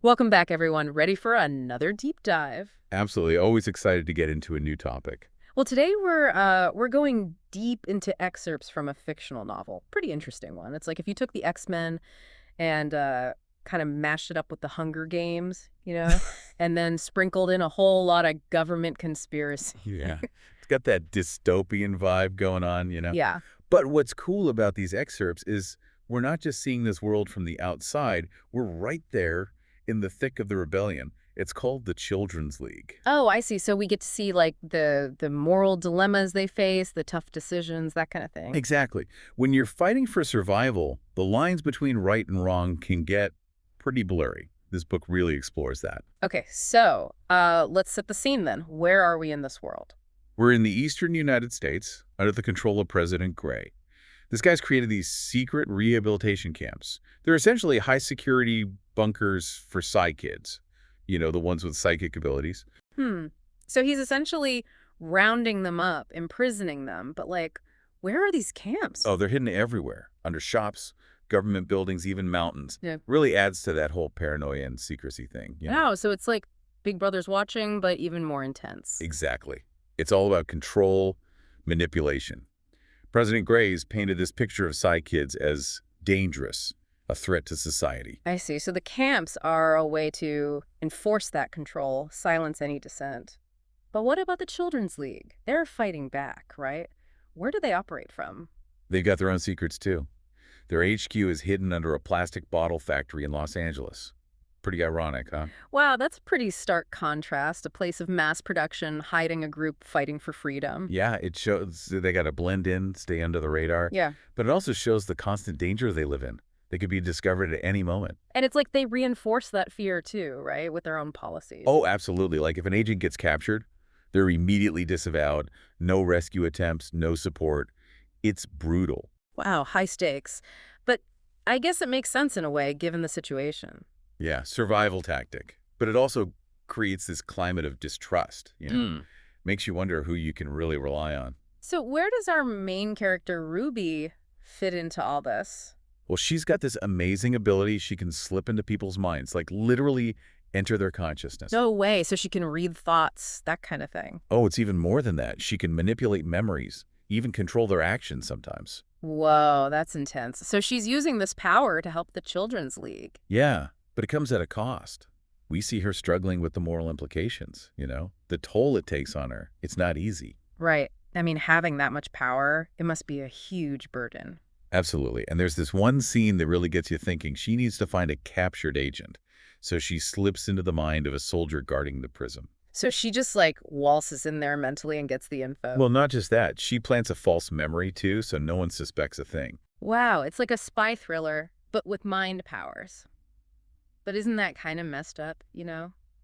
Welcome back, everyone. Ready for another deep dive? Absolutely. Always excited to get into a new topic. Well, today we're going deep into excerpts from a fictional novel. Pretty interesting one. It's like if you took the X-Men and kind of mashed it up with the Hunger Games, and then sprinkled in a whole lot of government conspiracy. Yeah. It's got that dystopian vibe going on. Yeah. But what's cool about these excerpts is we're not just seeing this world from the outside, we're right there in the thick of the rebellion. It's called the Children's League. Oh, I see. So we get to see like the moral dilemmas they face, the tough decisions, that kind of thing. Exactly. When you're fighting for survival, the lines between right and wrong can get pretty blurry. This book really explores that. Okay, so let's set the scene then. Where are we in this world? We're in the eastern United States under the control of President Gray. This guy's created these secret rehabilitation camps. They're essentially high-security bunkers for psy kids, the ones with psychic abilities. Hmm. So he's essentially rounding them up, imprisoning them, but like, where are these camps? Oh, they're hidden everywhere, under shops, government buildings, even mountains. Yeah. Really adds to that whole paranoia and secrecy thing. Oh, so it's like Big Brother's watching, but even more intense. Exactly. It's all about control, manipulation. President Gray's painted this picture of psy kids as dangerous, a threat to society. I see. So the camps are a way to enforce that control, silence any dissent. But what about the Children's League? They're fighting back, right? Where do they operate from? They've got their own secrets, too. Their HQ is hidden under a plastic bottle factory in Los Angeles. Pretty ironic, huh? Wow, that's a pretty stark contrast. A place of mass production hiding a group fighting for freedom. Yeah, it shows they got to blend in, stay under the radar. Yeah. But it also shows the constant danger they live in. They could be discovered at any moment. And it's like they reinforce that fear too, right? With their own policies. Oh, absolutely. Like if an agent gets captured, they're immediately disavowed. No rescue attempts, no support. It's brutal. Wow, high stakes. But I guess it makes sense in a way, given the situation. Yeah, survival tactic. But it also creates this climate of distrust. Makes you wonder who you can really rely on. So where does our main character, Ruby, fit into all this? Well, she's got this amazing ability. She can slip into people's minds, like literally enter their consciousness. No way. So she can read thoughts, that kind of thing. Oh, it's even more than that. She can manipulate memories, even control their actions sometimes. Whoa, that's intense. So she's using this power to help the Children's League. Yeah, but it comes at a cost. We see her struggling with the moral implications. The toll it takes on her. It's not easy. Right. I mean, having that much power, it must be a huge burden. Absolutely. And there's this one scene that really gets you thinking. She needs to find a captured agent. So she slips into the mind of a soldier guarding the prison. So she just like waltzes in there mentally and gets the info. Well, not just that. She plants a false memory, too, so no one suspects a thing. Wow, it's like a spy thriller, but with mind powers. But isn't that kind of messed up,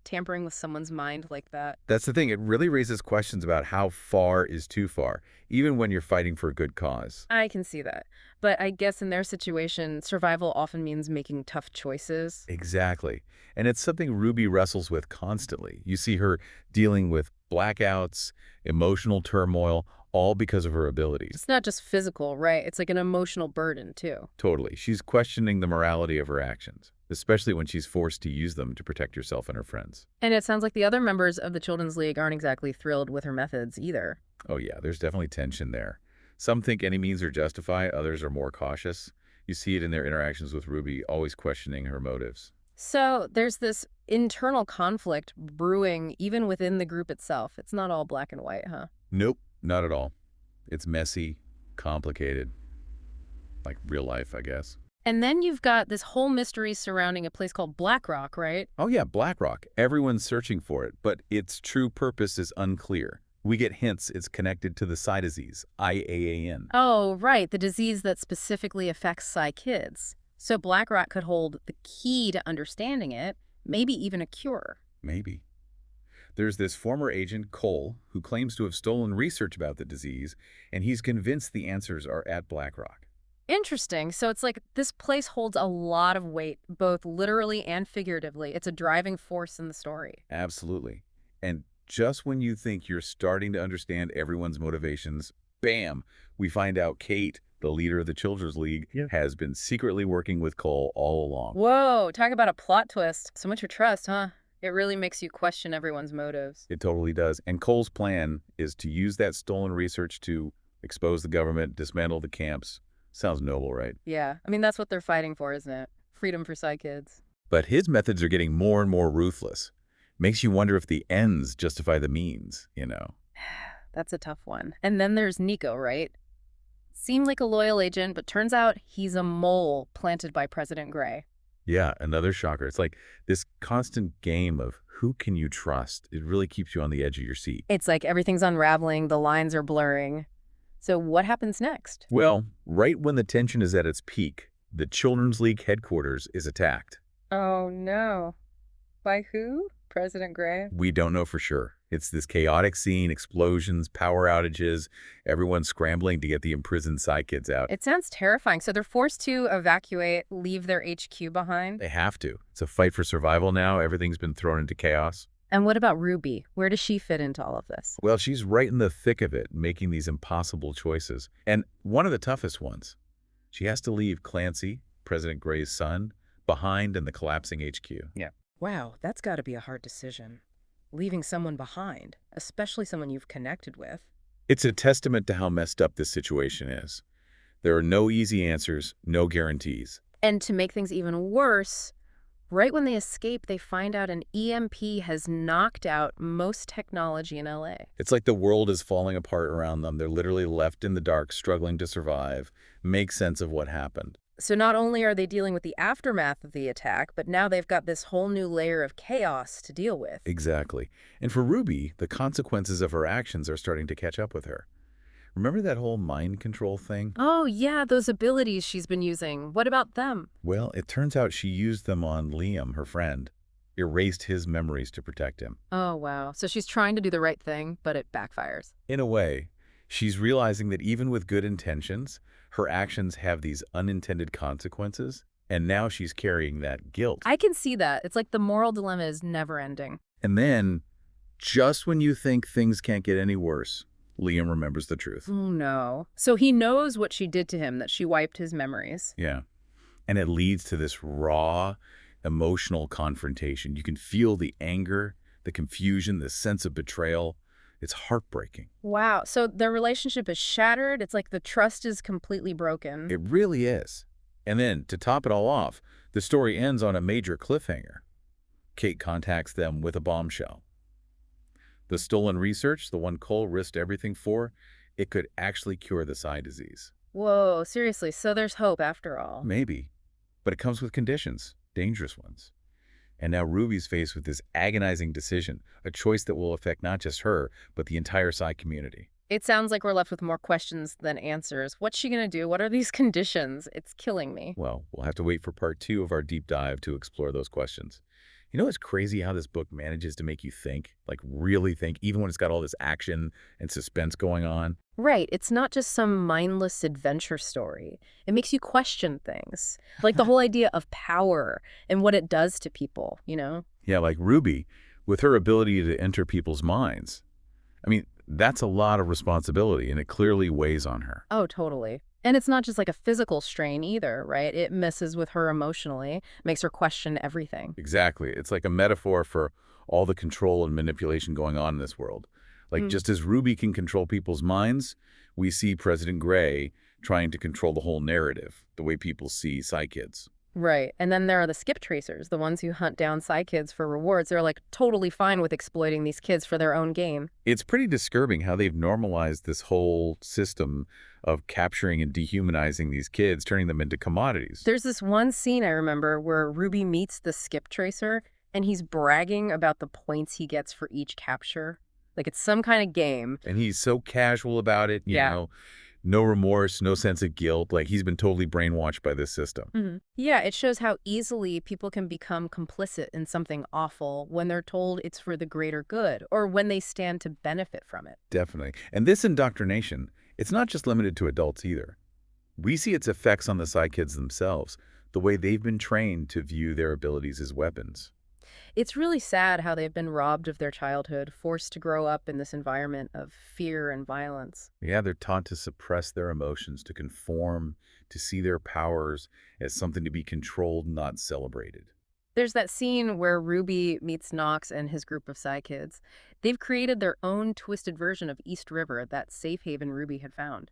Tampering with someone's mind like that? That's the thing. It really raises questions about how far is too far, even when you're fighting for a good cause. I can see that. But I guess in their situation, survival often means making tough choices. Exactly. And it's something Ruby wrestles with constantly. You see her dealing with blackouts, emotional turmoil, all because of her abilities. It's not just physical, right? It's like an emotional burden, too. Totally. She's questioning the morality of her actions, especially when she's forced to use them to protect herself and her friends. And it sounds like the other members of the Children's League aren't exactly thrilled with her methods either. Oh yeah, there's definitely tension there. Some think any means are justified, others are more cautious. You see it in their interactions with Ruby, always questioning her motives. So there's this internal conflict brewing even within the group itself. It's not all black and white, huh? Nope, not at all. It's messy, complicated, like real life, I guess. And then you've got this whole mystery surrounding a place called Black Rock, right? Oh yeah, BlackRock. Everyone's searching for it, but its true purpose is unclear. We get hints it's connected to the Psy disease, IAAN. Oh, right, the disease that specifically affects Psy kids. So Black Rock could hold the key to understanding it, maybe even a cure. Maybe. There's this former agent, Cole, who claims to have stolen research about the disease, and he's convinced the answers are at BlackRock. Interesting. So it's like this place holds a lot of weight, both literally and figuratively. It's a driving force in the story. Absolutely. And just when you think you're starting to understand everyone's motivations, bam, we find out Kate, the leader of the Children's League, Yeah. has been secretly working with Cole all along. Whoa, talk about a plot twist. So much for trust, huh? It really makes you question everyone's motives. It totally does. And Cole's plan is to use that stolen research to expose the government, dismantle the camps. Sounds noble, right? Yeah, I mean, that's what they're fighting for, isn't it? Freedom for Psy kids. But his methods are getting more and more ruthless. Makes you wonder if the ends justify the means, you know? That's a tough one. And then there's Nico, right? Seemed like a loyal agent, but turns out he's a mole planted by President Gray. Yeah, another shocker. It's like this constant game of who can you trust? It really keeps you on the edge of your seat. It's like everything's unraveling, the lines are blurring. So what happens next? Well, right when the tension is at its peak, the Children's League headquarters is attacked. Oh, no. By who? President Gray? We don't know for sure. It's this chaotic scene, explosions, power outages, everyone scrambling to get the imprisoned Psy kids out. It sounds terrifying. So they're forced to evacuate, leave their HQ behind? They have to. It's a fight for survival now. Everything's been thrown into chaos. And what about Ruby? Where does she fit into all of this? Well, she's right in the thick of it, making these impossible choices. And one of the toughest ones. She has to leave Clancy, President Gray's son, behind in the collapsing HQ. Yeah. Wow, that's got to be a hard decision. Leaving someone behind, especially someone you've connected with. It's a testament to how messed up this situation is. There are no easy answers, no guarantees. And to make things even worse, right when they escape, they find out an EMP has knocked out most technology in LA. It's like the world is falling apart around them. They're literally left in the dark, struggling to survive, make sense of what happened. So not only are they dealing with the aftermath of the attack, but now they've got this whole new layer of chaos to deal with. Exactly. And for Ruby, the consequences of her actions are starting to catch up with her. Remember that whole mind control thing? Oh, yeah, those abilities she's been using. What about them? Well, it turns out she used them on Liam, her friend, erased his memories to protect him. Oh, wow. So she's trying to do the right thing, but it backfires. In a way, she's realizing that even with good intentions, her actions have these unintended consequences, and now she's carrying that guilt. I can see that. It's like the moral dilemma is never ending. And then, just when you think things can't get any worse, Liam remembers the truth. Oh, no. So he knows what she did to him, that she wiped his memories. Yeah. And it leads to this raw, emotional confrontation. You can feel the anger, the confusion, the sense of betrayal. It's heartbreaking. Wow. So their relationship is shattered. It's like the trust is completely broken. It really is. And then, to top it all off, the story ends on a major cliffhanger. Kate contacts them with a bombshell. The stolen research, the one Cole risked everything for, it could actually cure the Psy disease. Whoa, seriously. So there's hope after all. Maybe. But it comes with conditions, dangerous ones. And now Ruby's faced with this agonizing decision, a choice that will affect not just her, but the entire Psy community. It sounds like we're left with more questions than answers. What's she going to do? What are these conditions? It's killing me. Well, we'll have to wait for part 2 of our deep dive to explore those questions. You know, it's crazy how this book manages to make you think, like really think, even when it's got all this action and suspense going on. Right. It's not just some mindless adventure story. It makes you question things, like the whole idea of power and what it does to people, you know? Yeah, like Ruby, with her ability to enter people's minds. I mean, that's a lot of responsibility, and it clearly weighs on her. Oh, totally. And it's not just like a physical strain either, right? It messes with her emotionally, makes her question everything. Exactly. It's like a metaphor for all the control and manipulation going on in this world. Like, just as Ruby can control people's minds, we see President Gray trying to control the whole narrative, the way people see Psy kids. Right. And then there are the skip tracers, the ones who hunt down Psy kids for rewards. They're like totally fine with exploiting these kids for their own gain. It's pretty disturbing how they've normalized this whole system of capturing and dehumanizing these kids, turning them into commodities. There's this one scene I remember where Ruby meets the skip tracer and he's bragging about the points he gets for each capture. Like it's some kind of game. And he's so casual about it, you Yeah. know, no remorse, no sense of guilt. Like he's been totally brainwashed by this system. Yeah, it shows how easily people can become complicit in something awful when they're told it's for the greater good or when they stand to benefit from it. Definitely. And this indoctrination, it's not just limited to adults either. We see its effects on the Psy kids themselves, the way they've been trained to view their abilities as weapons. It's really sad how they've been robbed of their childhood, forced to grow up in this environment of fear and violence. Yeah, they're taught to suppress their emotions, to conform, to see their powers as something to be controlled, not celebrated. There's that scene where Ruby meets Knox and his group of Psy kids. They've created their own twisted version of East River, that safe haven Ruby had found.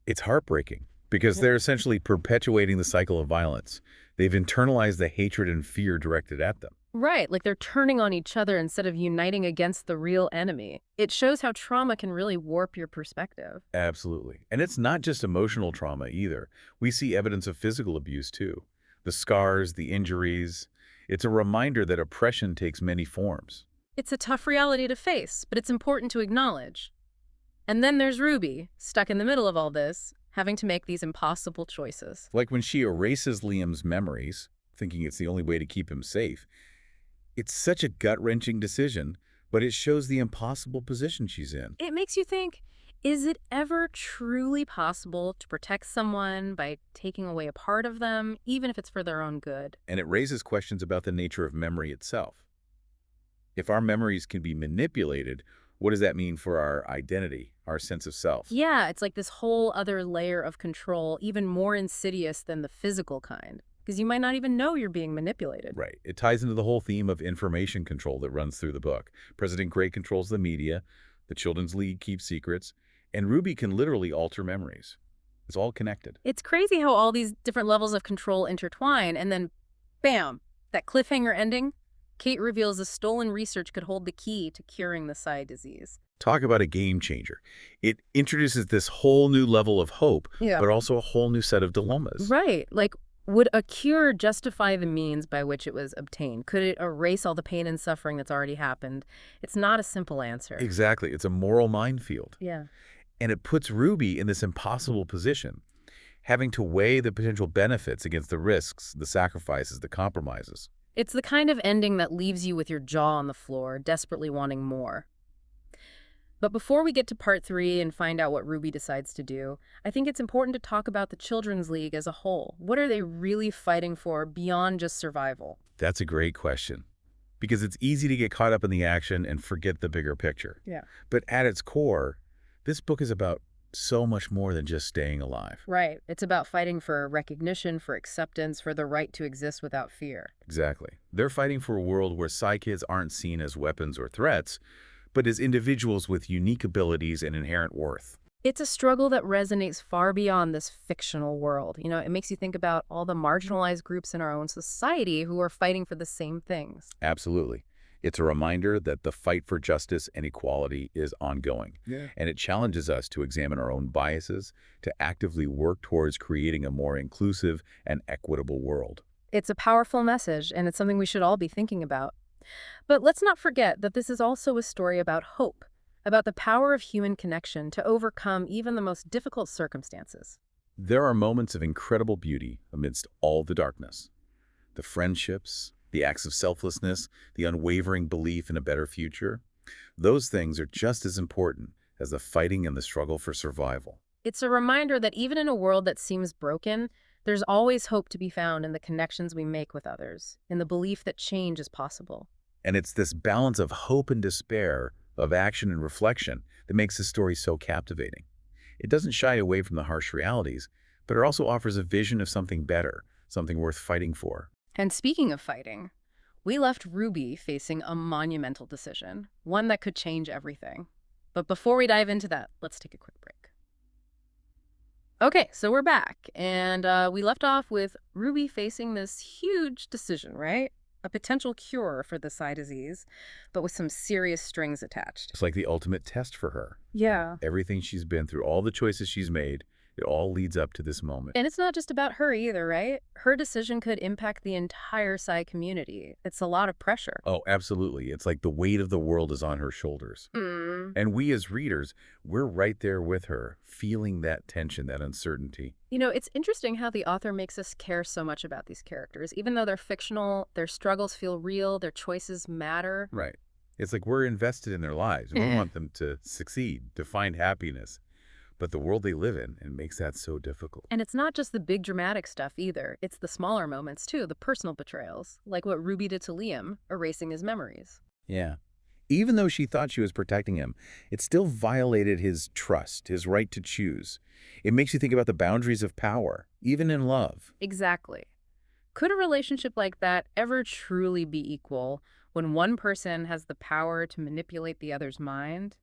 It's heartbreaking because Yeah. they're essentially perpetuating the cycle of violence. They've internalized the hatred and fear directed at them. Right, like they're turning on each other instead of uniting against the real enemy. It shows how trauma can really warp your perspective. Absolutely. And it's not just emotional trauma either. We see evidence of physical abuse too. The scars, the injuries. It's a reminder that oppression takes many forms. It's a tough reality to face, but it's important to acknowledge. And then there's Ruby, stuck in the middle of all this, having to make these impossible choices. Like when she erases Liam's memories, thinking it's the only way to keep him safe. It's such a gut-wrenching decision, but it shows the impossible position she's in. It makes you think, is it ever truly possible to protect someone by taking away a part of them, even if it's for their own good? And it raises questions about the nature of memory itself. If our memories can be manipulated, what does that mean for our identity, our sense of self? Yeah, it's like this whole other layer of control, even more insidious than the physical kind, because you might not even know you're being manipulated. Right. It ties into the whole theme of information control that runs through the book. President Gray controls the media, the Children's League keeps secrets, and Ruby can literally alter memories. It's all connected. It's crazy how all these different levels of control intertwine, and then, bam, that cliffhanger ending. Kate reveals the stolen research could hold the key to curing the Psy disease. Talk about a game changer. It introduces this whole new level of hope, Yeah. but also a whole new set of dilemmas. Right. Like, would a cure justify the means by which it was obtained? Could it erase all the pain and suffering that's already happened? It's not a simple answer. Exactly. It's a moral minefield. Yeah. And it puts Ruby in this impossible position, having to weigh the potential benefits against the risks, the sacrifices, the compromises. It's the kind of ending that leaves you with your jaw on the floor, desperately wanting more. But before we get to part 3 and find out what Ruby decides to do, I think it's important to talk about the Children's League as a whole. What are they really fighting for beyond just survival? That's a great question, because it's easy to get caught up in the action and forget the bigger picture. Yeah. But at its core, this book is about so much more than just staying alive. Right. It's about fighting for recognition, for acceptance, for the right to exist without fear. Exactly. They're fighting for a world where Psy kids aren't seen as weapons or threats, but as individuals with unique abilities and inherent worth. It's a struggle that resonates far beyond this fictional world. You know, it makes you think about all the marginalized groups in our own society who are fighting for the same things. Absolutely. It's a reminder that the fight for justice and equality is ongoing. Yeah. And it challenges us to examine our own biases, to actively work towards creating a more inclusive and equitable world. It's a powerful message, and it's something we should all be thinking about. But let's not forget that this is also a story about hope, about the power of human connection to overcome even the most difficult circumstances. There are moments of incredible beauty amidst all the darkness. The friendships, the acts of selflessness, the unwavering belief in a better future. Those things are just as important as the fighting and the struggle for survival. It's a reminder that even in a world that seems broken, there's always hope to be found in the connections we make with others, in the belief that change is possible. And it's this balance of hope and despair, of action and reflection, that makes this story so captivating. It doesn't shy away from the harsh realities, but it also offers a vision of something better, something worth fighting for. And speaking of fighting, we left Ruby facing a monumental decision, one that could change everything. But before we dive into that, let's take a quick break. Okay, so we're back, and we left off with Ruby facing this huge decision, right? A potential cure for the Psy disease, but with some serious strings attached. It's like the ultimate test for her. Yeah. Everything she's been through, all the choices she's made, it all leads up to this moment. And it's not just about her either, right? Her decision could impact the entire Psy community. It's a lot of pressure. Oh, absolutely. It's like the weight of the world is on her shoulders. And we as readers, we're right there with her, feeling that tension, that uncertainty. You know, it's interesting how the author makes us care so much about these characters. Even though they're fictional, their struggles feel real, their choices matter. Right. It's like we're invested in their lives. We want them to succeed, to find happiness. but the world they live in and makes that so difficult. And it's not just the big dramatic stuff either. It's the smaller moments too, the personal betrayals, like what Ruby did to Liam, erasing his memories. Yeah. Even though she thought she was protecting him, it still violated his trust, his right to choose. It makes you think about the boundaries of power, even in love. Exactly. Could a relationship like that ever truly be equal when one person has the power to manipulate the other's mind?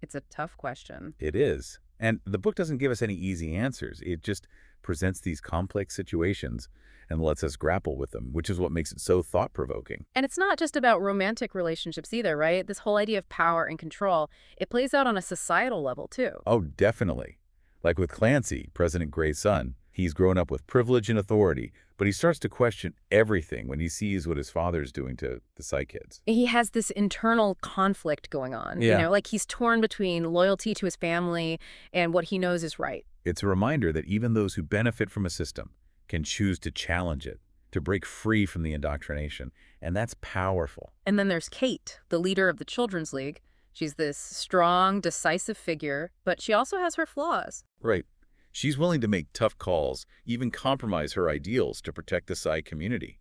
It's a tough question. It is. And the book doesn't give us any easy answers. It just presents these complex situations and lets us grapple with them, which is what makes it so thought-provoking. And it's not just about romantic relationships either, right? This whole idea of power and control, it plays out on a societal level too. Oh, definitely. Like with Clancy, President Gray's son, he's grown up with privilege and authority, but he starts to question everything when he sees what his father's doing to the Psy kids. He has this internal conflict going on, Yeah. like he's torn between loyalty to his family and what he knows is right. It's a reminder that even those who benefit from a system can choose to challenge it, to break free from the indoctrination, and that's powerful. And then there's Kate, the leader of the Children's League. She's this strong, decisive figure, but she also has her flaws. Right. She's willing to make tough calls, even compromise her ideals to protect the Psy community.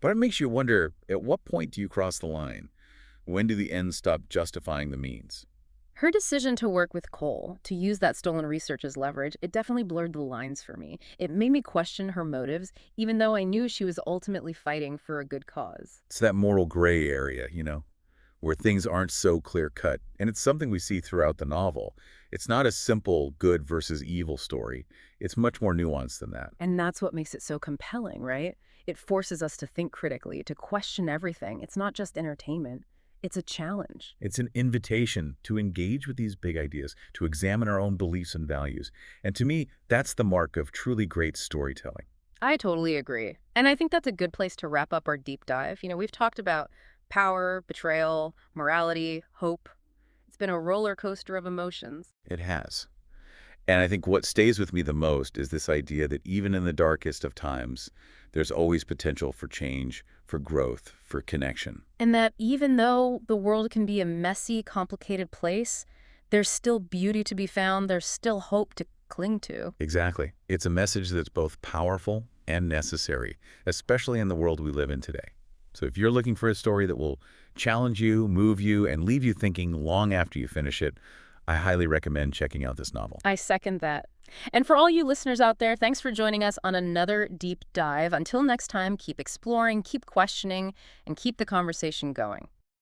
But it makes you wonder, at what point do you cross the line? When do the ends stop justifying the means? Her decision to work with Cole, to use that stolen research as leverage, it definitely blurred the lines for me. It made me question her motives, even though I knew she was ultimately fighting for a good cause. It's that moral gray area, where things aren't so clear-cut. And it's something we see throughout the novel. It's not a simple good versus evil story. It's much more nuanced than that. And that's what makes it so compelling, right? It forces us to think critically, to question everything. It's not just entertainment. It's a challenge. It's an invitation to engage with these big ideas, to examine our own beliefs and values. And to me, that's the mark of truly great storytelling. I totally agree. And I think that's a good place to wrap up our deep dive. We've talked about power, betrayal, morality, hope. It's been a roller coaster of emotions. It has. And I think what stays with me the most is this idea that even in the darkest of times, there's always potential for change, for growth, for connection. And that even though the world can be a messy, complicated place, there's still beauty to be found. There's still hope to cling to. Exactly. It's a message that's both powerful and necessary, especially in the world we live in today. So if you're looking for a story that will challenge you, move you, and leave you thinking long after you finish it, I highly recommend checking out this novel. I second that. And for all you listeners out there, thanks for joining us on another deep dive. Until next time, keep exploring, keep questioning, and keep the conversation going.